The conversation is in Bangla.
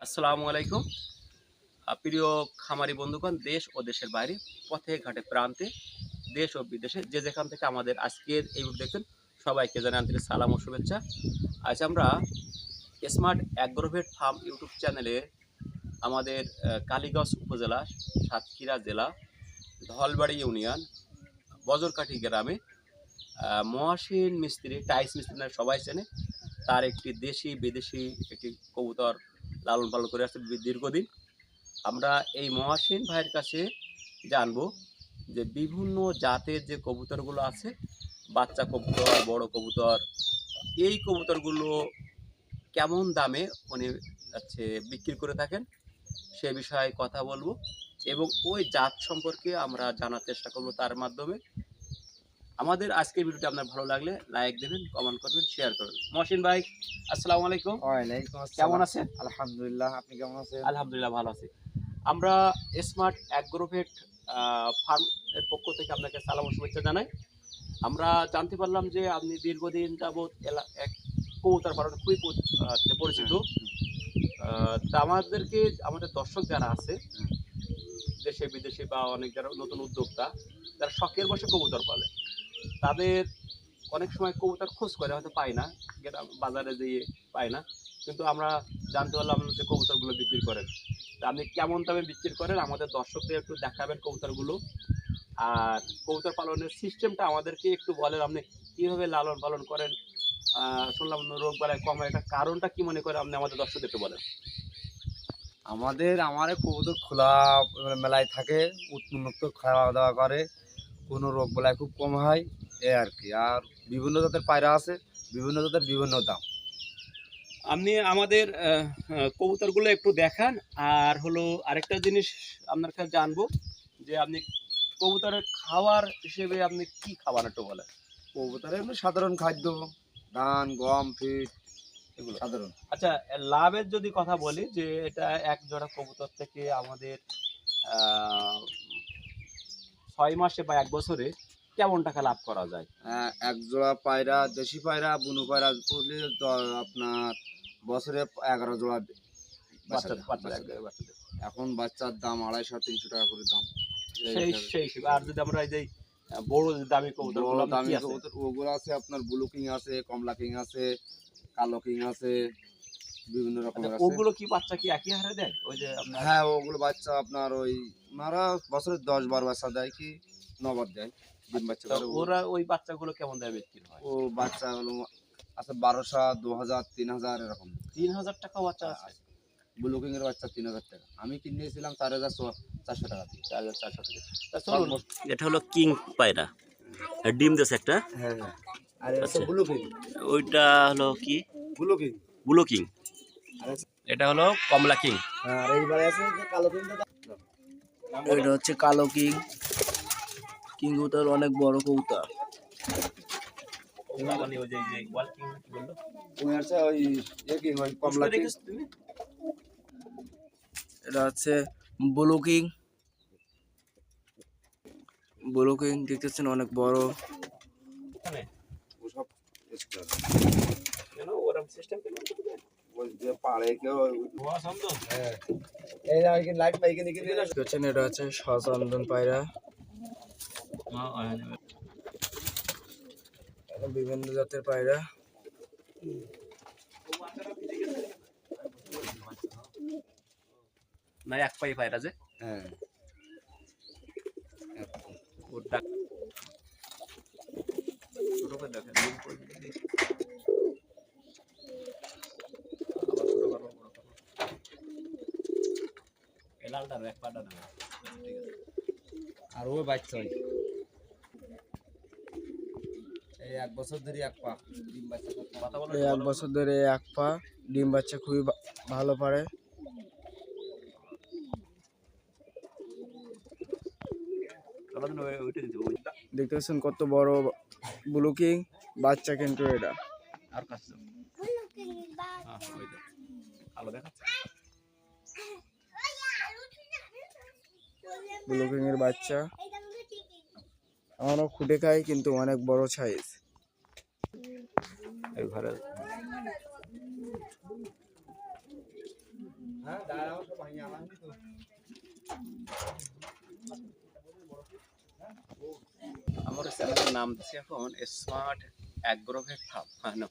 আসসালামু আলাইকুম। প্রিয় খামারি বন্ধুগণ, দেশ ও দেশের বাইরে, পথে ঘাটে প্রান্তে, দেশ ও বিদেশে যে যেখান থেকে আমাদের আজকের এই ভিডিও দেখছেন, সবাইকে জানাই আন্তরিক সালাম ও শুভেচ্ছা। আজ আমরা স্মার্ট অ্যাগ্রোভেট ফার্ম ইউটিউব চ্যানেলে আমাদের কালীগঞ্জ উপজেলা, সাতক্ষীরা জেলা, ধলবাড়ি ইউনিয়ন, বজরকাঠি গ্রামে মহাসিন মিস্ত্রি, টাইস মিস্ত্রি নামে সবাই চেনে, তার একটি দেশি বিদেশি একটি কবুতর লালন পালন করে আসছে দীর্ঘদিন। আমরা এই মহাসিন ভাইয়ের কাছে জানবো যে বিভিন্ন জাতের যে কবুতরগুলো আছে, বাচ্চা কবুতর, বড় কবুতর, এই কবুতরগুলো কেমন দামে উনি বিক্রি করে থাকেন সে বিষয়ে কথা বলবো এবং ওই জাত সম্পর্কে আমরা জানার চেষ্টা করব তার মাধ্যমে। আমাদের আজকের ভিডিওটি আপনার ভালো লাগলে লাইক দেবেন, কমেন্ট করবেন, শেয়ার করবেন। মহসিন ভাই, আসসালামু আলাইকুম। ওয়ালাইকুম আসসালাম। কেমন আছেন? আলহামদুলিল্লাহ, আপনি কেমন আছেন? আলহামদুলিল্লাহ ভালো আছি। আমরা স্মার্ট অ্যাগ্রোভেট ফার্ম এর পক্ষ থেকে আপনাকে সালাম ও শুভেচ্ছা জানাই। আমরা জানতে পারলাম যে আপনি দীর্ঘদিন যাবৎ এক কবুতর পালনে খুবই পরিচিত। তা আমাদের দর্শক যারা আছে, দেশে বিদেশে বা অনেক যারা নতুন উদ্যোক্তা, যারা শখের বশে কবুতর পালে, তাদের অনেক সময় কবুতর খোঁজ করে হয়তো পায় না, বাজারে যেয়ে পায় না, কিন্তু আমরা জানতে পারলাম যে কবুতরগুলো বিক্রি করেন। তা আপনি কেমন দামে বিক্রি করেন আমাদের দর্শকদের একটু দেখাবেন কবুতরগুলো, আর কবুতর পালনের সিস্টেমটা আমাদেরকে একটু বলেন, আপনি কিভাবে লালন পালন করেন। শুনলাম রোগ বালাই কম হয়, এটা কারণটা কি মনে করে আপনি আমাদের দর্শকদের একটু বলেন। আমার কবুতর খোলা মেলায় থাকে, উন্মুক্ত খাওয়া দাওয়া করে, কোনো রোগ বেলায় খুব কম হয়, এই আর কি। আর বিভিন্ন জাতের পায়রা আছে, বিভিন্ন জাতের বিভিন্ন দাম। আপনি আমাদের কবুতরগুলো একটু দেখান, আর হলো আরেকটা জিনিস আপনার কাছে জানবো যে আপনি কবুতরের খাবার হিসেবে আপনি কি খাবার একটু বলেন। কবুতরের এমনি সাধারণ খাদ্য, ধান, গম, ফিট, এগুলো। সাধারণ। আচ্ছা, লাভের যদি কথা বলি, যে এটা এক জোড়া কবুতর থেকে আমাদের 6 মাসে বা 1 বছরে কেমন টাকা লাভ করা যায়? এক জোড়া পায়রা, দেশি পায়রা, বুনো পায়রা করলে আপনার বছরে 11 জোড়া বাচ্চা বাচ্চা বাচ্চা দেয়। এখন বাচ্চার দাম 250-300 টাকা করে দাম। সেই সেই হিসেবে। আর যদি আমরা এই যে বড় দামি কবুতরগুলো বড় আপনার দামি কি আছে? কবুতর ওগুলো আছে, আপনার ব্লু কিং আছে, কমলা কিং আছে, কালো কিং আছে, বিভিন্ন আচ্ছা, রকমের আছে। ওগুলো কি বাচ্চা কি একই হারে দেয়? ওই যে আপনার হ্যাঁ, ওগুলো বাচ্চা আপনার ওই ওনারা বছরে 10-12 বাচ্চা দেয়, কি 9 বার দেয়, ডিম বাচ্চা তা করে। ওরা ওই বাচ্চাগুলো কেমন দামে বিক্রি হয়? ও বাচ্চা হলো আছে 1200, 2000, 3000 এরকম। 3,000 টাকা বাচ্চা আছে? ব্লু কিং এর বাচ্চা 3000 টাকা, আমি কিনেছিলাম 4400 টাকা দিয়ে। 4,400 টাকা। তা চলুন, এটা হলো কিং পায়রা, ডিম দেশ একটা। হ্যাঁ হ্যাঁ, আর আচ্ছা, ব্লু কিং। ওইটা হলো কি? Blue king. Blue king. এটা হলো কমলা কিং। আর এইবারে আছে কালো কিং। এটা হচ্ছে কালো কিং। কিং কবুতর অনেক বড় কবুতর। মানে ওই যে ওয়াল কিং কি বললো? ওই আছে ওই কিং, ওই কমলা কিং। এটা হচ্ছে ব্লু কিং। ব্লু কিং দেখতেছেন অনেক বড়। এখানে ওসব এক্সট্রা। কেন ওরকম সিস্টেম কেন? ওই যে পাড়ে কেউ ধোয়া সম্ভব? হ্যাঁ, এই না কি লাইট পাইকে নিকে দিয়ে দেখতেছেন এটা হচ্ছে সচন্দন পায়রা। বিভিন্ন জাতের পায়রা। না, এক পাই পায়রা যে। হ্যাঁ, ওটা ছোট করে দেখেন, জুম করে দেখি। আবার ছোট করবো, বড় করবো। এই লালটা এক পাটা না। ঠিক আছে। আর ওই বাচ্চা ওই এই 1 বছর ধরে এক পা ডিম বাচ্চা করতে। কথা বলো, এই 1 বছর ধরে এক পা ডিম বাচ্চা খুবই ভালো পারে। ওইটা দিতে ওইটা দেখতেছেন কত বড় ব্লু কিং বাচ্চা, কিন্তু এটা আর কাছে ওইটা আলো দেখাচ্ছে। ব্লু কিং এর বাচ্চা আমারও খুঁটে খায়, কিন্তু অনেক বড় সাইজ। এই ঘরে আমার চ্যানেলের নাম দিচ্ছি এখন স্মার্ট অ্যাগ্রোভেট ফার্ম। হ্যাঁ, না